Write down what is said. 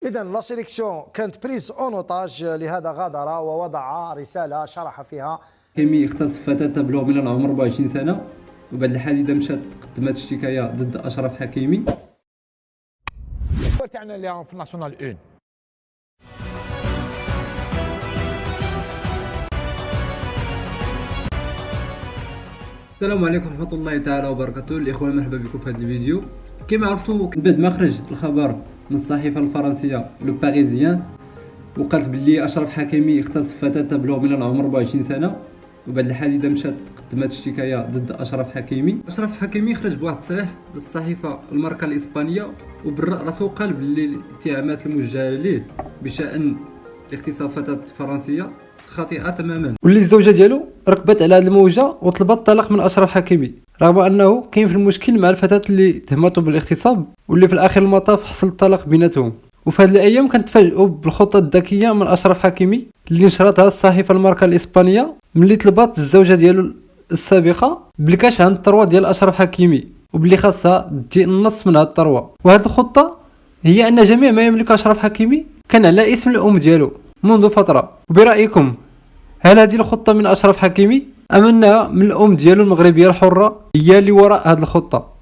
إذا لا سيليكسيون كانت بريز اون اوتاج، لهذا غادر ووضع رسالة شرح فيها. حكيمي اغتصب فتاة تبلغ من العمر 24 سنة، وبعد الحادثة مشات قدمت اشتكاية ضد أشرف حكيمي. تاعنا اللي في ناسيونال 1. السلام عليكم ورحمة الله تعالى وبركاته. الإخوان مرحبا بكم في هذا الفيديو. كما عرفتوا بعد ما خرج الخبر من الصحيفة الفرنسية لو باريزيان وقالت باللي أشرف حكيمي اغتصب فتاة تبلغ من العمر 24 سنة، وبعد الحادثة مشات قدمت اشتكاية ضد أشرف حكيمي. أشرف حكيمي خرج بواحد التصريح للصحيفة الماركة الإسبانية وبرأ راسو، قال باللي الاتهامات الموجهة ليه بشأن اغتصاب فتاة فرنسية خاطئة تماما، واللي الزوجة ديالو ركبت على هذه الموجة وطلبت الطلاق من أشرف حكيمي، رغم أنه كاين في المشكل مع الفتاة اللي تهمته بالاغتصاب واللي في الأخير المطاف حصل الطلاق بيناتهم. وفي هذه الأيام كنتفاجئوا بالخطة الذكية من أشرف حكيمي اللي نشرتها الصحيفة الماركة الإسبانية ملي طلبات الزوجة ديالو السابقة بالكشف عن الثروة ديال أشرف حكيمي وباللي خاصها تدي النص من هذه الثروة. وهذه الخطة هي أن جميع ما يملك أشرف حكيمي كان على اسم الأم ديالو منذ فترة. وبرأيكم هل هذه الخطة من أشرف حكيمي أم أنها من الأم ديالو المغربية الحرة هي اللي وراء هذه الخطة؟